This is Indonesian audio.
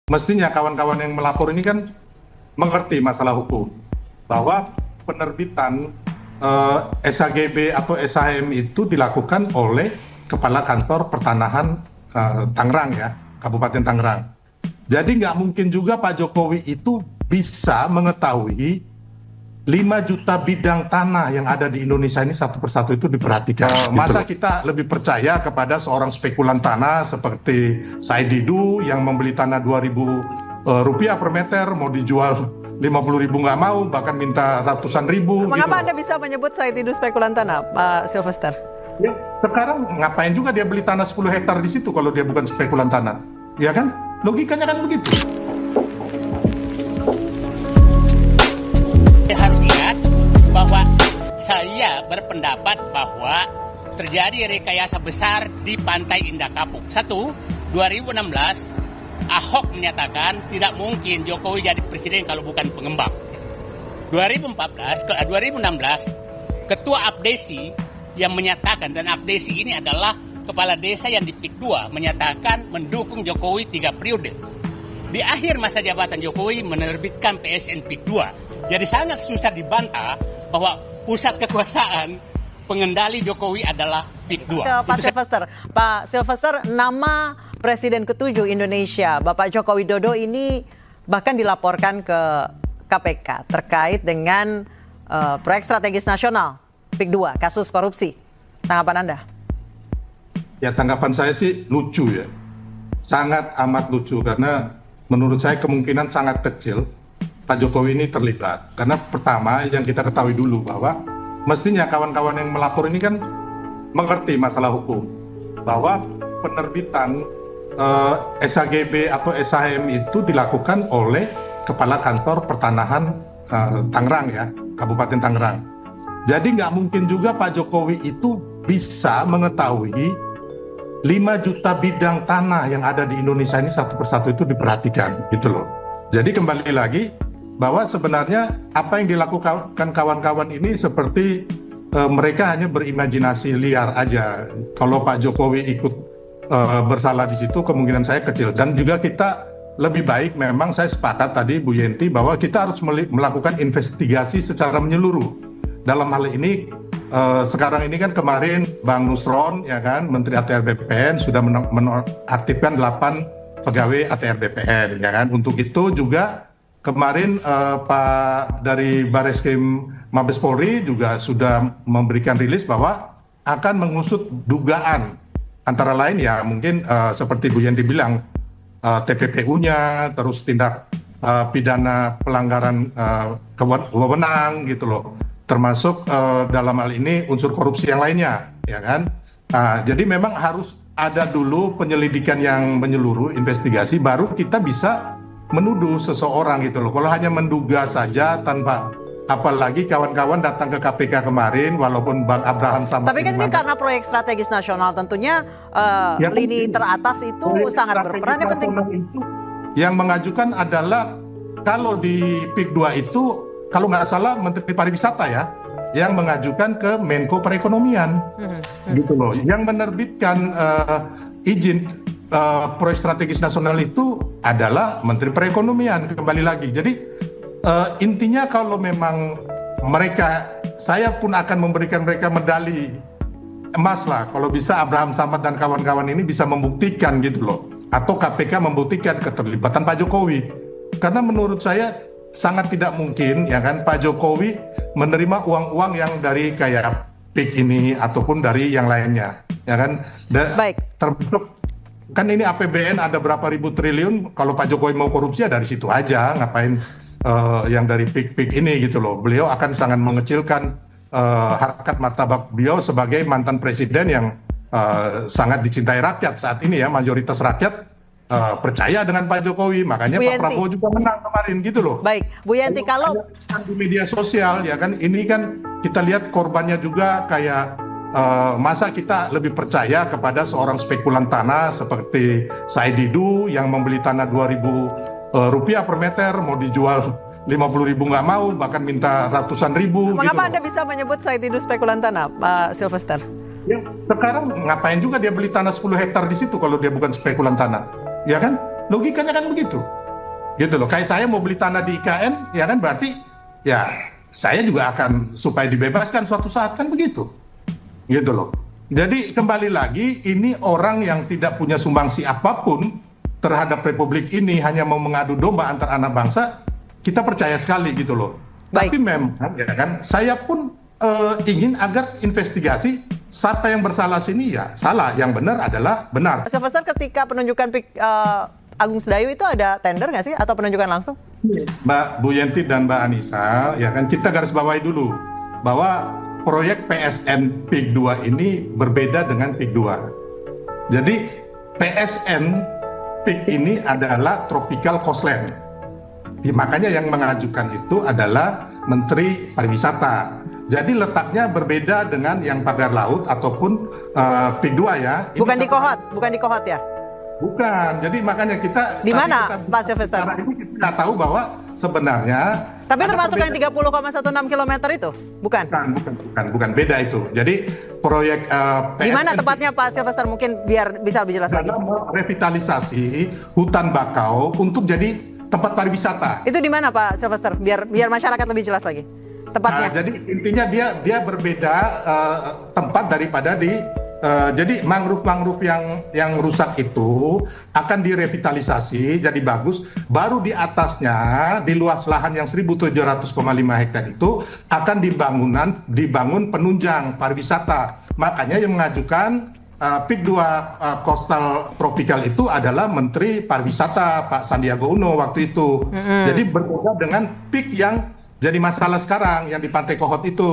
Mestinya kawan-kawan yang melapor ini kan mengerti masalah hukum, bahwa penerbitan SHGB atau SHM itu dilakukan oleh Kepala Kantor Pertanahan Tangerang ya, Kabupaten Tangerang. Jadi nggak mungkin juga Pak Jokowi itu bisa mengetahui 5 juta bidang tanah yang ada di Indonesia ini satu persatu itu diperhatikan. Masa kita lebih percaya kepada seorang spekulan tanah seperti Said Didu yang membeli tanah 2.000 rupiah per meter, mau dijual 50.000 nggak mau, bahkan minta ratusan ribu. Mengapa gitu. Anda bisa menyebut Said Didu spekulan tanah, Pak Sylvester? Ya, sekarang ngapain juga dia beli tanah 10 hektar di situ kalau dia bukan spekulan tanah? Ya kan? Logikanya kan begitu. Harus ingat bahwa saya berpendapat bahwa terjadi rekayasa besar di Pantai Indah Kapuk. 2016 Ahok menyatakan tidak mungkin Jokowi jadi presiden kalau bukan pengembang. 2016 Ketua Abdesi yang menyatakan, dan Abdesi ini adalah kepala desa yang di PIK 2, menyatakan mendukung Jokowi 3 periode. Di akhir masa jabatan Jokowi menerbitkan PSN PIK 2. Jadi sangat susah dibantah bahwa pusat kekuasaan pengendali Jokowi adalah PIK 2. Ke Pak Sylvester. Pak Sylvester, nama Presiden ke-7 Indonesia, Bapak Joko Widodo ini bahkan dilaporkan ke KPK terkait dengan proyek strategis nasional PIK 2, kasus korupsi. Tanggapan Anda? Ya, tanggapan saya sih lucu ya. Sangat amat lucu, karena menurut saya kemungkinan sangat kecil Pak Jokowi ini terlibat. Karena pertama yang kita ketahui dulu bahwa mestinya kawan-kawan yang melapor ini kan mengerti masalah hukum, bahwa penerbitan SHGB atau SHM itu dilakukan oleh Kepala Kantor Pertanahan Tangerang ya, Kabupaten Tangerang. Jadi nggak mungkin juga Pak Jokowi itu bisa mengetahui 5 juta bidang tanah yang ada di Indonesia ini satu persatu itu diperhatikan gitu loh. Jadi kembali lagi bahwa sebenarnya apa yang dilakukan kawan-kawan ini seperti mereka hanya berimajinasi liar aja. Kalau Pak Jokowi ikut bersalah di situ, kemungkinan saya kecil. Dan juga kita lebih baik, memang saya sepakat tadi Bu Yenti, bahwa kita harus melakukan investigasi secara menyeluruh. Dalam hal ini sekarang ini kan kemarin Bang Nusron ya kan, Menteri ATR BPN sudah menonaktifkan 8 pegawai ATR BPN ya kan. Untuk itu juga kemarin Pak dari Bareskrim Mabes Polri juga sudah memberikan rilis bahwa akan mengusut dugaan, antara lain ya mungkin seperti Bu Yanti bilang, TPPU-nya, terus tindak pidana pelanggaran wewenang gitu loh, termasuk dalam hal ini unsur korupsi yang lainnya ya kan. Jadi memang harus ada dulu penyelidikan yang menyeluruh, investigasi, baru kita bisa menuduh seseorang gitu loh. Kalau hanya menduga saja tanpa, apalagi kawan-kawan datang ke KPK kemarin, walaupun Bang Abraham sama. Tapi kan ini karena proyek strategis nasional, tentunya ya, lini teratas itu sangat berperan yang penting. Yang mengajukan adalah, kalau di PIK 2 itu, kalau nggak salah Menteri Pariwisata ya, yang mengajukan ke Menko Perekonomian, gitu loh. Yang menerbitkan izin proyek strategis nasional itu adalah Menteri Perekonomian, kembali lagi. Jadi intinya kalau memang mereka, saya pun akan memberikan mereka medali emas lah kalau bisa Abraham Samad dan kawan-kawan ini bisa membuktikan gitu loh, atau KPK membuktikan keterlibatan Pak Jokowi. Karena menurut saya sangat tidak mungkin ya kan Pak Jokowi menerima uang-uang yang dari kayak PIK ini ataupun dari yang lainnya ya kan. Baik. Termasuk kan ini APBN ada berapa ribu triliun, kalau Pak Jokowi mau korupsi ya dari situ aja, ngapain yang dari PIK ini gitu loh. Beliau akan sangat mengecilkan harkat martabat beliau sebagai mantan presiden yang sangat dicintai rakyat saat ini ya, mayoritas rakyat percaya dengan Pak Jokowi, makanya Pak Prabowo juga menang kemarin gitu loh. Baik, Bu Yanti, kalau di media sosial ya kan, ini kan kita lihat korbannya juga kayak masa kita lebih percaya kepada seorang spekulan tanah seperti Said Didu yang membeli tanah 2.000 rupiah per meter, mau dijual 50.000 nggak mau, bahkan minta ratusan ribu. Mengapa gitu Anda bisa menyebut Said Didu spekulan tanah, Pak Sylvester? Ya, sekarang ngapain juga dia beli tanah 10 hektar di situ kalau dia bukan spekulan tanah, ya kan? Logikanya kan begitu. Gitu loh. Kayak saya mau beli tanah di IKN, ya kan berarti ya saya juga akan supaya dibebaskan suatu saat, kan begitu. Gitu loh. Jadi kembali lagi, ini orang yang tidak punya sumbangsi apapun terhadap Republik ini, hanya mau mengadu domba antar anak bangsa, kita percaya sekali gitu loh. Baik. Tapi memang ya kan, saya pun ingin agar investigasi siapa yang bersalah sini ya salah, yang benar adalah benar. Sylvester, ketika penunjukan Agung Sedayu itu ada tender nggak sih atau penunjukan langsung? Mbak Bu Yenti dan Mbak Anissa, ya kan kita garis bawahi dulu bahwa proyek PSN PIK 2 ini berbeda dengan PIK 2. Jadi PSN PIK ini adalah Tropical Coastland. Makanya yang mengajukan itu adalah Menteri Pariwisata. Jadi letaknya berbeda dengan yang pagar laut ataupun PIK 2 ya. Bukan di Kohot ya? Bukan. Jadi makanya kita di mana Pak Sylvester? Kita tahu bahwa sebenarnya. Tapi termasuk yang 30,16 km itu, bukan? Bukan beda itu. Jadi proyek di mana tepatnya Pak Sylvester, mungkin biar bisa lebih jelas lagi. Revitalisasi hutan bakau untuk jadi tempat pariwisata. Itu di mana Pak Sylvester? Biar masyarakat lebih jelas lagi tepatnya. Jadi intinya dia berbeda tempat daripada di jadi mangrove yang rusak itu akan direvitalisasi jadi bagus, baru di atasnya di luas lahan yang 1.700,5 hektar itu akan dibangun penunjang pariwisata. Makanya yang mengajukan PIK 2 Coastal Tropical itu adalah Menteri Pariwisata Pak Sandiaga Uno waktu itu. Jadi berbeda dengan PIK yang jadi masalah sekarang yang di Pantai Kohot itu.